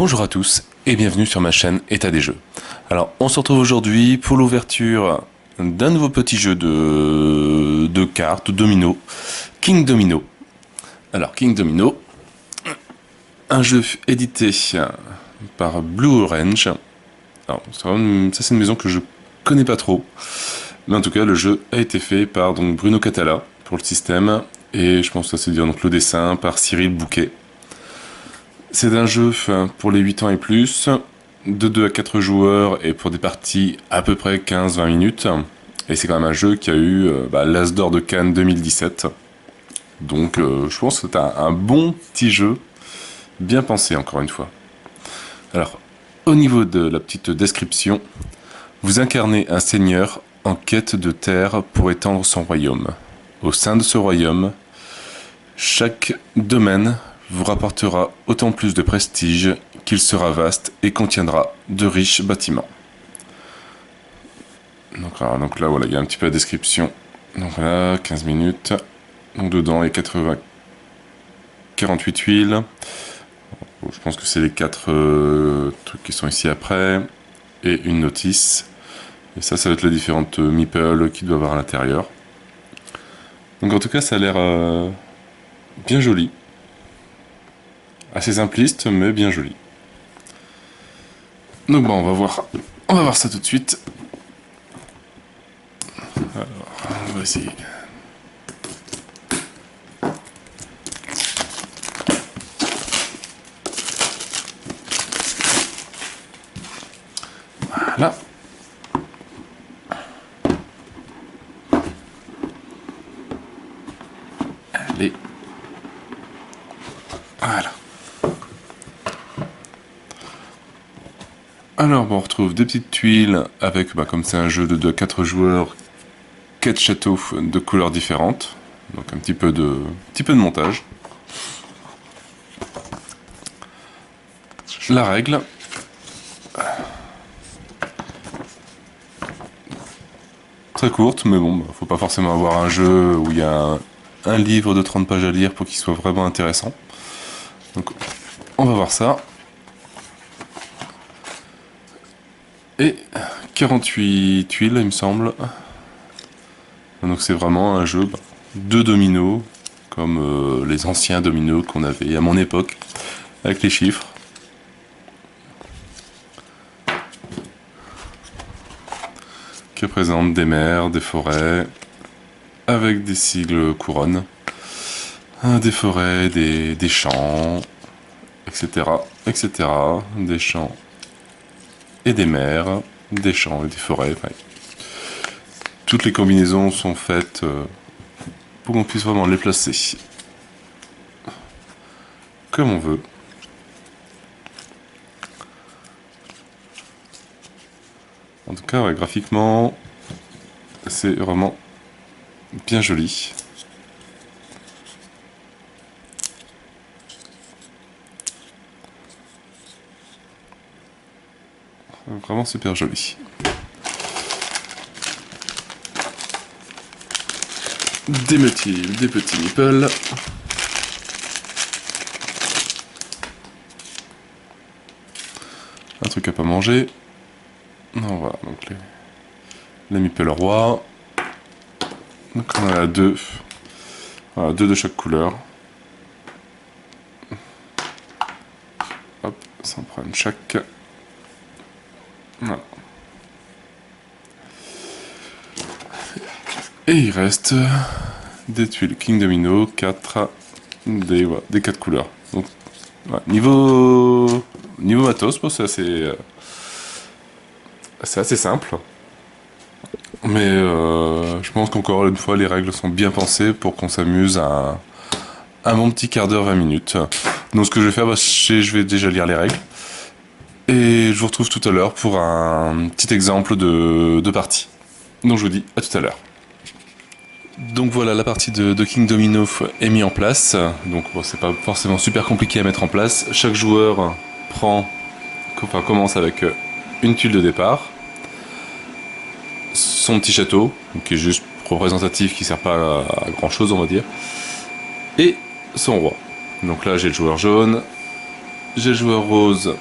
Bonjour à tous et bienvenue sur ma chaîne État des jeux. Alors on se retrouve aujourd'hui pour l'ouverture d'un nouveau petit jeu de cartes, domino, King Domino. Alors King Domino, un jeu édité par Blue Orange. Alors ça c'est une maison que je connais pas trop, mais en tout cas le jeu a été fait par donc Bruno Catala pour le système et je pense que ça se dire donc le dessin par Cyril Bouquet. C'est un jeu pour les 8 ans et plus, de 2 à 4 joueurs et pour des parties à peu près 15-20 minutes. Et c'est quand même un jeu qui a eu l'As d'or de Cannes 2017. Donc je pense que c'est un bon petit jeu, bien pensé encore une fois. Alors, au niveau de la petite description, vous incarnez un seigneur en quête de terre pour étendre son royaume. Au sein de ce royaume, chaque domaine vous rapportera autant plus de prestige qu'il sera vaste et contiendra de riches bâtiments. Donc là, voilà, il y a un petit peu la description. Donc là, 15 minutes. Donc dedans, il y a 48 huiles. Je pense que c'est les 4 trucs qui sont ici après. Et une notice. Et ça va être les différentes meeples qu'il doit avoir à l'intérieur. Donc en tout cas, ça a l'air bien joli. Assez simpliste, mais bien joli. Donc bon, on va voir ça tout de suite. Alors, on va essayer. Voilà. Allez. Voilà. Alors bon, on retrouve des petites tuiles avec, comme c'est un jeu de 2 à 4 joueurs, 4 châteaux de couleurs différentes. Donc un petit peu de montage. La règle. Très courte, mais bon, faut pas forcément avoir un jeu où il y a un livre de 30 pages à lire pour qu'il soit vraiment intéressant. Donc on va voir ça. Et 48 tuiles, il me semble. Donc c'est vraiment un jeu de dominos, comme les anciens dominos qu'on avait à mon époque, avec les chiffres. Qui représentent des mers, des forêts, avec des sigles couronnes, des forêts, des champs, etc., etc., des champs et des mers, des champs et des forêts. Ouais. Toutes les combinaisons sont faites pour qu'on puisse vraiment les placer comme on veut. En tout cas, ouais, graphiquement, c'est vraiment bien joli. Vraiment super joli. Des petits meeples. Un truc à pas manger. Non, voilà, donc les meeples rois. Donc on en a 2. Voilà, 2 de chaque couleur. Hop, ça en prend chaque. Voilà. Et il reste des tuiles King Domino, 4, des 4 couleurs. Donc, ouais, niveau matos, c'est assez simple. Mais je pense qu'encore une fois, les règles sont bien pensées pour qu'on s'amuse à un bon petit quart d'heure, 20 minutes. Donc ce que je vais faire, je vais déjà lire les règles. Et je vous retrouve tout à l'heure pour un petit exemple de partie. Donc je vous dis à tout à l'heure. Donc voilà, la partie de King Domino est mise en place. Donc bon, c'est pas forcément super compliqué à mettre en place. Chaque joueur commence avec une tuile de départ, son petit château, qui est juste représentatif, qui sert pas à grand chose on va dire, et son roi. Donc là j'ai le joueur jaune, j'ai le joueur rose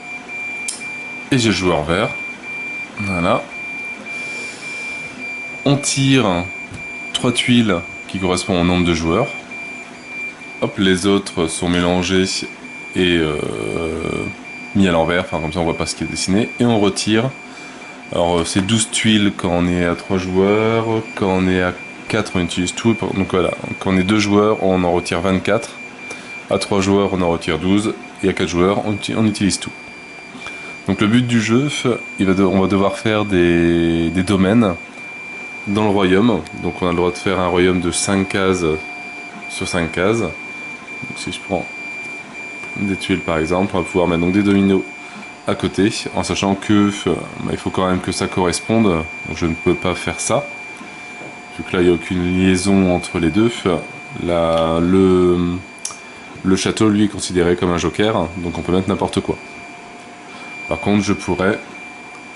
Et j'ai le joueur vert. Voilà. On tire 3 tuiles qui correspondent au nombre de joueurs. Hop, les autres sont mélangés et mis à l'envers, enfin comme ça on voit pas ce qui est dessiné. Et on retire. Alors c'est 12 tuiles quand on est à 3 joueurs, quand on est à 4 on utilise tout. Donc voilà, quand on est 2 joueurs on en retire 24. À 3 joueurs on en retire 12. Et à 4 joueurs on utilise tout. Donc le but du jeu, on va devoir faire des domaines dans le royaume. Donc on a le droit de faire un royaume de 5 cases sur 5 cases. Donc si je prends des tuiles par exemple, on va pouvoir mettre donc des dominos à côté, en sachant que il faut quand même que ça corresponde. Donc je ne peux pas faire ça, vu que là il n'y a aucune liaison entre les deux. Là, le château lui est considéré comme un joker, donc on peut mettre n'importe quoi. Par contre je pourrais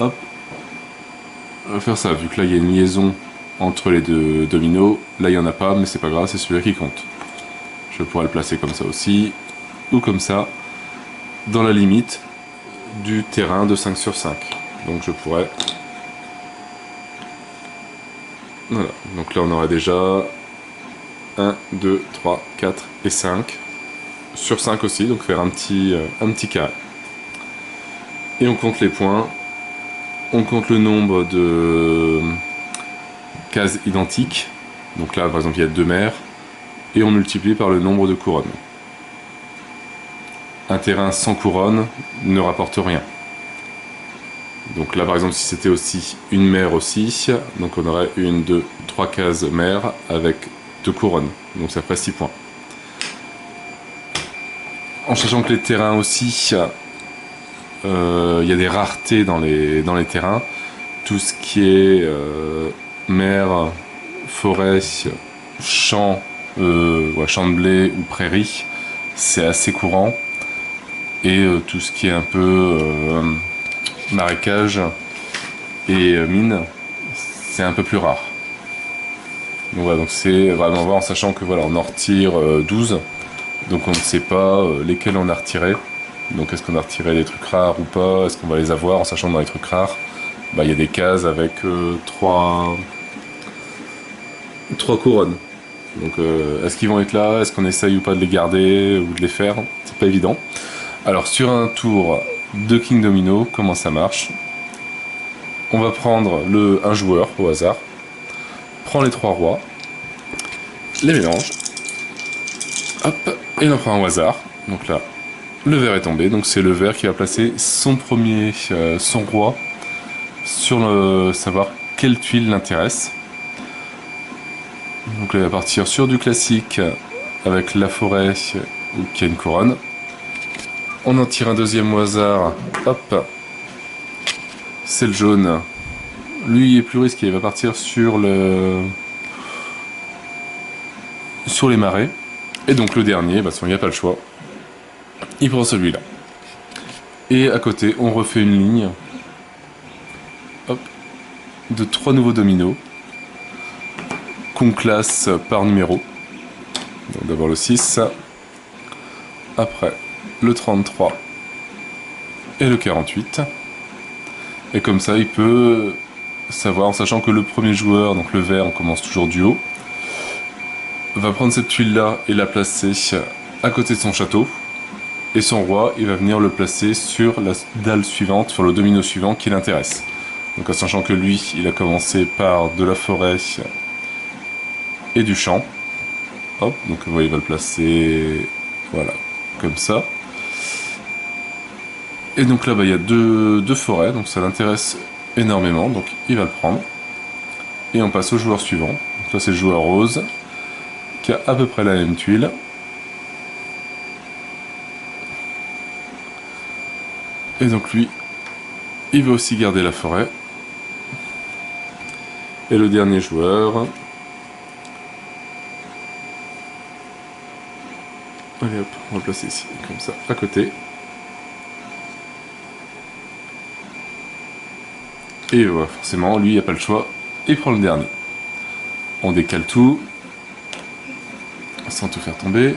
hop, faire ça, vu que là il y a une liaison entre les deux dominos. Là il n'y en a pas, mais c'est pas grave, c'est celui-là qui compte. Je pourrais le placer comme ça aussi, ou comme ça, dans la limite du terrain de 5 sur 5. Donc je pourrais... Voilà, donc là on aurait déjà 1, 2, 3, 4 et 5. Sur 5 aussi, donc faire un petit carré. Et on compte les points, on compte le nombre de cases identiques. Donc là par exemple il y a 2 mers, et on multiplie par le nombre de couronnes. Un terrain sans couronne ne rapporte rien. Donc là par exemple si c'était aussi une mer aussi, donc on aurait 1, 2, 3 cases mer avec 2 couronnes, donc ça ferait 6 points. En sachant que les terrains aussi, il y a des raretés dans les terrains. Tout ce qui est mer, forêt, champ, champ de blé ou prairie, c'est assez courant. Et tout ce qui est un peu marécage et mine, c'est un peu plus rare. Donc voilà, donc c'est vraiment voir en sachant que voilà, on en retire 12. Donc on ne sait pas lesquels on a retiré. Donc est-ce qu'on a retiré des trucs rares ou pas? Est-ce qu'on va les avoir en sachant que dans les trucs rares, il y a des cases avec 3 couronnes. Donc est-ce qu'ils vont être là? Est-ce qu'on essaye ou pas de les garder ou de les faire? C'est pas évident. Alors sur un tour de King Domino, comment ça marche? On va prendre un joueur au hasard, prend les 3 rois, les mélange, hop, et on en prend un au hasard. Donc là, le vert est tombé, donc c'est le vert qui va placer son roi sur savoir quelle tuile l'intéresse. Donc là, il va partir sur du classique avec la forêt qui a une couronne. On en tire un deuxième au hasard, hop, c'est le jaune. Lui il est plus risqué, il va partir sur les marais. Et donc le dernier, il n'y a pas le choix. Il prend celui-là. Et à côté, on refait une ligne, hop, de 3 nouveaux dominos qu'on classe par numéro. Donc d'abord le 6, après le 33 et le 48. Et comme ça, il peut savoir, en sachant que le premier joueur, donc le vert, on commence toujours du haut, va prendre cette tuile-là et la placer à côté de son château. Et son roi, il va venir le placer sur la dalle suivante, sur le domino suivant qui l'intéresse. Donc en sachant que lui, il a commencé par de la forêt et du champ. Hop, donc vous voyez, il va le placer, voilà, comme ça. Et donc là, il y a deux forêts, donc ça l'intéresse énormément, donc il va le prendre. Et on passe au joueur suivant. Donc là, c'est le joueur rose, qui a à peu près la même tuile. Et donc lui, il va aussi garder la forêt. Et le dernier joueur... Allez hop, on va le placer ici, comme ça, à côté. Et voilà, forcément, lui, il n'y a pas le choix. Il prend le dernier. On décale tout. Sans tout faire tomber.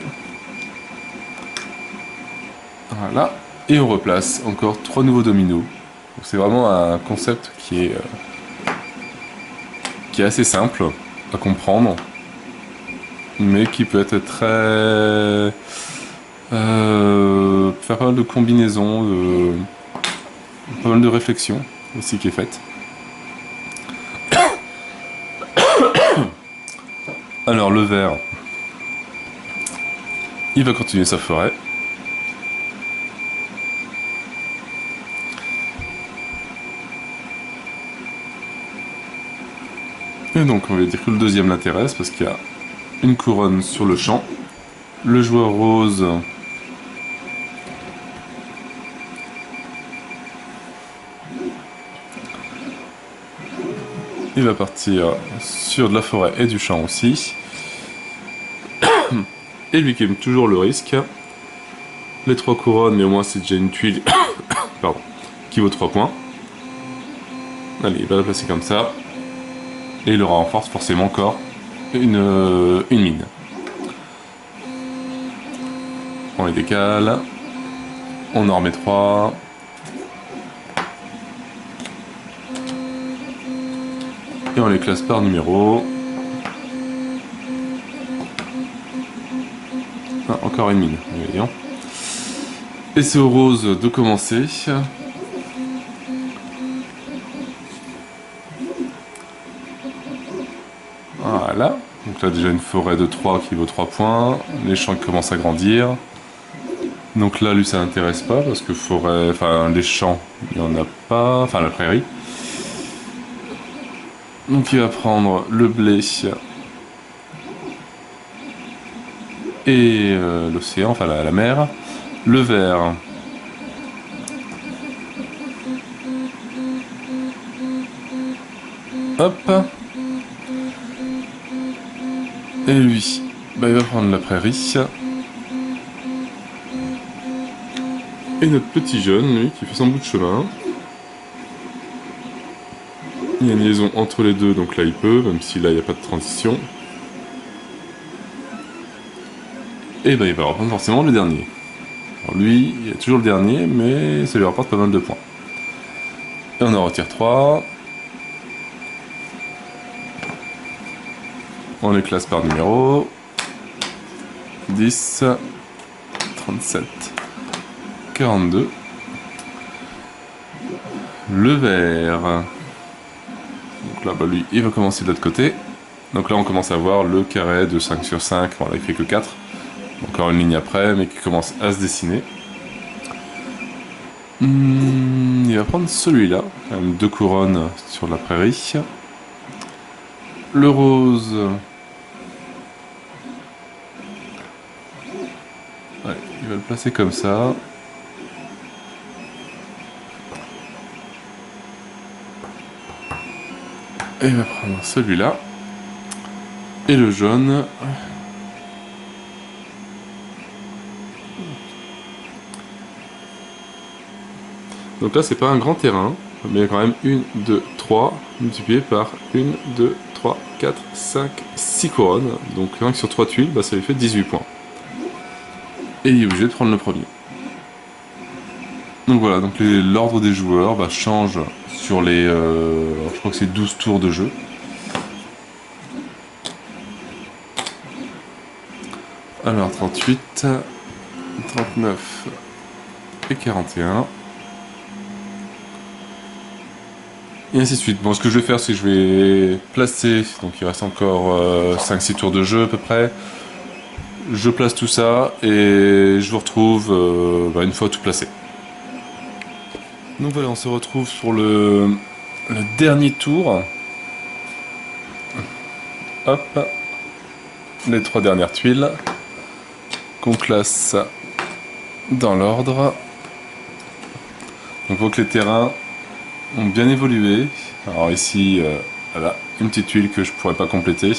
Voilà. Et on replace encore 3 nouveaux dominos C'est vraiment un concept qui est assez simple à comprendre, mais qui peut être très... faire pas mal de combinaisons, pas mal de réflexions aussi qui est faite. Alors le ver, il va continuer sa forêt. Et donc on va dire que le deuxième l'intéresse parce qu'il y a une couronne sur le champ. Le joueur rose il va partir sur de la forêt et du champ aussi. Et lui qui aime toujours le risque. Les 3 couronnes, mais au moins c'est déjà une tuile pardon, qui vaut 3 points. Allez, il va la placer comme ça. Et il aura en force forcément encore une mine. On les décale. On en remet 3. Et on les classe par numéro. Ah, encore une mine, voyons. Et c'est au rose de commencer. Voilà. Donc là déjà une forêt de 3 qui vaut 3 points. Les champs qui commencent à grandir. Donc là lui ça n'intéresse pas parce que forêt, enfin les champs, il n'y en a pas. Enfin la prairie. Donc il va prendre le blé et l'océan, enfin la mer. Le vert. Hop. Et lui, bah, il va prendre la prairie. Et notre petit jeune, lui, qui fait son bout de chemin. Il y a une liaison entre les deux, donc là il peut, même si là il n'y a pas de transition. Et bah il va reprendre forcément le dernier. Alors lui, il y a toujours le dernier, mais ça lui rapporte pas mal de points. Et on en retire 3. On les classe par numéro. 10, 37, 42. Le vert. Donc là, bah lui, il va commencer de l'autre côté. Donc là, on commence à voir le carré de 5 sur 5. Bon, là, il fait que 4. Encore une ligne après, mais qui commence à se dessiner. Il va prendre celui-là. Quand même 2 couronnes sur la prairie. Le rose. Ouais, il va le placer comme ça. Et il va prendre celui-là. Et le jaune. Donc là, c'est pas un grand terrain, mais il y a quand même 1, 2, 3, multiplié par 1, 2, 3, 4, 5, 6 couronnes. Donc rien que sur 3 tuiles, bah, ça lui fait 18 points. Et il est obligé de prendre le premier. Donc voilà, donc l'ordre des joueurs bah, change sur les... je crois que c'est 12 tours de jeu. Alors 38, 39 et 41. Et ainsi de suite. Bon, ce que je vais faire, c'est que je vais placer, donc il reste encore 5-6 tours de jeu à peu près. Je place tout ça et je vous retrouve une fois tout placé. Donc voilà, on se retrouve sur le dernier tour. Hop, les 3 dernières tuiles qu'on place dans l'ordre. Donc on voit que les terrains ont bien évolué. Alors ici, voilà, une petite tuile que je pourrais pas compléter.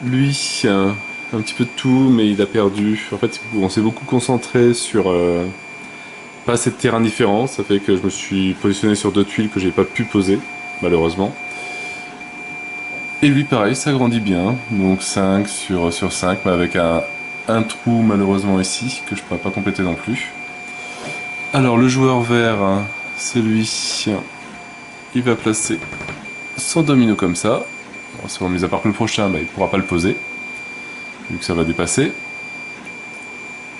Lui, un petit peu de tout, mais il a perdu. En fait, on s'est beaucoup concentré sur pas assez de terrains différents. Ça fait que je me suis positionné sur 2 tuiles que j'ai pas pu poser, malheureusement. Et lui, pareil, ça grandit bien. Donc 5 sur 5, mais avec un trou malheureusement ici que je pourrais pas compléter non plus. Alors le joueur vert, c'est lui, il va placer son domino comme ça. Bon, mis à part que le prochain, il ne pourra pas le poser, vu que ça va dépasser.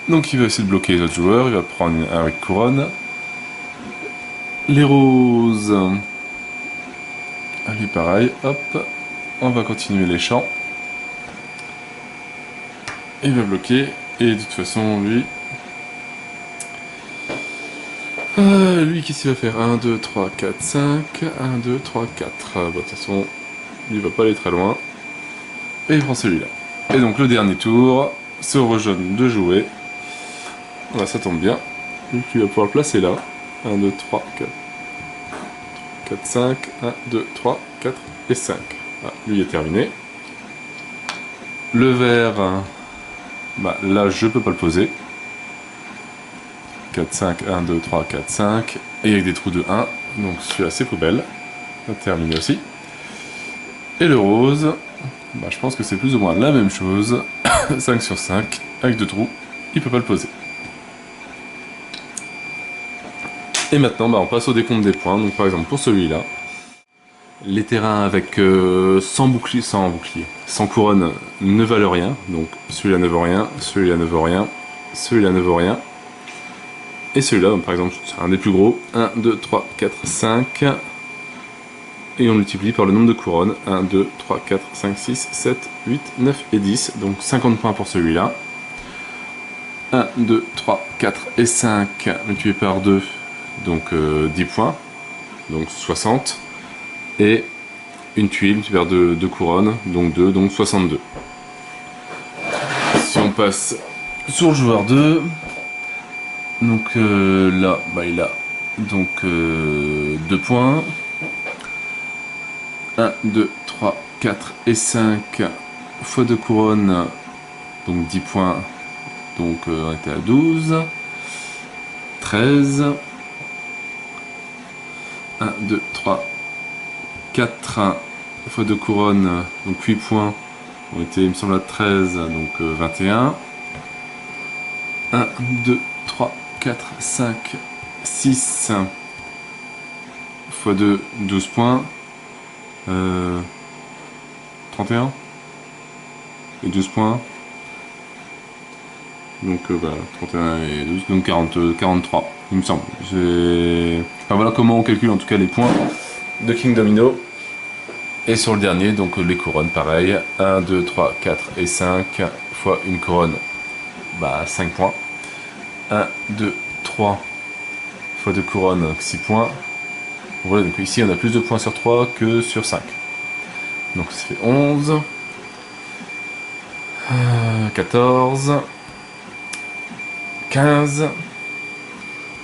Donc il va essayer de bloquer les autres joueurs, il va prendre un avec couronne. Les roses. Allez, pareil, hop, on va continuer les champs. Il va bloquer, et de toute façon, lui, qu'est-ce qu'il va faire? 1, 2, 3, 4, 5, 1, 2, 3, 4. De toute façon, il va pas aller très loin. Et il prend celui-là. Et donc le dernier tour, c'est au jaune de jouer. Voilà, ça tombe bien. Donc il va pouvoir le placer là. 1, 2, 3, 4. 4, 5, 1, 2, 3, 4 et 5. Ah, lui est terminé. Le vert, là je peux pas le poser. 4, 5, 1, 2, 3, 4, 5. Et avec des trous de 1. Donc celui-là c'est poubelle. Ça termine aussi. Et le rose, je pense que c'est plus ou moins la même chose. 5 sur 5, avec 2 trous. Il peut pas le poser. Et maintenant, on passe au décompte des points. Donc par exemple, pour celui-là, les terrains avec sans bouclier, sans couronne ne valent rien. Donc celui-là ne vaut rien, celui-là ne vaut rien, celui-là ne vaut rien. Et celui-là, par exemple, c'est un des plus gros. 1, 2, 3, 4, 5. Et on multiplie par le nombre de couronnes. 1, 2, 3, 4, 5, 6, 7, 8, 9 et 10. Donc 50 points pour celui-là. 1, 2, 3, 4 et 5 multiplié par 2. Donc 10 points. Donc 60. Et une tuile multipliée par 2 couronnes. Donc 2, donc 62. Si on passe sur le joueur 2. Donc là, il a donc 2 points. 1, 2, 3, 4 et 5 fois 2 couronnes, donc 10 points, donc on était à 12, 13, 1, 2, 3, 4 fois 2 couronnes, donc 8 points, on était il me semble à 13, donc 21, 1, 2, 3, 4, 5, 6 fois 2, 12 points, 31 et 12 points, donc voilà, 31 et 12, donc 43 il me semble. Voilà comment on calcule en tout cas les points de King Domino. Et sur le dernier, donc les couronnes pareil, 1, 2, 3, 4 et 5 fois une couronne, 5 points, 1, 2, 3 fois 2 couronnes, 6 points. Voilà, donc ici on a plus de points sur 3 que sur 5. Donc ça fait 11, 14, 15,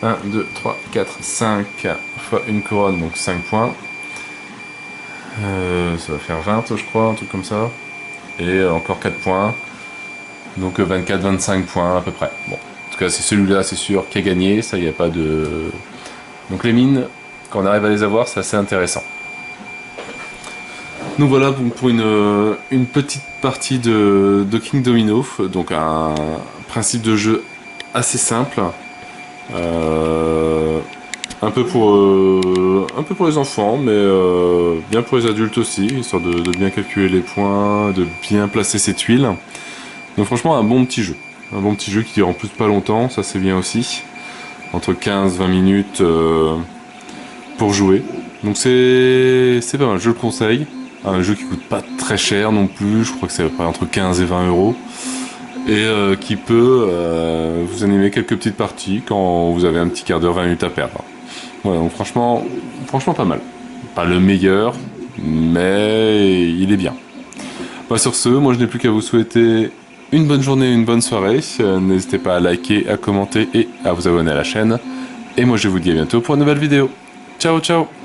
1, 2, 3, 4, 5 fois une couronne, donc 5 points. Ça va faire 20 je crois, un truc comme ça. Et encore 4 points. Donc 24, 25 points à peu près. Bon, en tout cas c'est celui-là c'est sûr qui a gagné, ça il n'y a pas de... Donc les mines, quand on arrive à les avoir, c'est assez intéressant. Donc voilà pour une petite partie de King Domino, donc un principe de jeu assez simple, un peu pour les enfants, mais bien pour les adultes aussi, histoire de bien calculer les points, de bien placer ses tuiles. Donc franchement un bon petit jeu qui dure en plus pas longtemps, ça c'est bien aussi, entre 15-20 minutes pour jouer. Donc c'est pas mal, je le conseille. Un jeu qui coûte pas très cher non plus, je crois que c'est à peu près entre 15 et 20 euros. Et qui peut vous animer quelques petites parties quand vous avez un petit quart d'heure, 20 minutes à perdre. Voilà, donc franchement pas mal. Pas le meilleur, mais il est bien. Sur ce, moi je n'ai plus qu'à vous souhaiter une bonne journée, une bonne soirée. N'hésitez pas à liker, à commenter et à vous abonner à la chaîne. Et moi je vous dis à bientôt pour une nouvelle vidéo. Ciao ciao!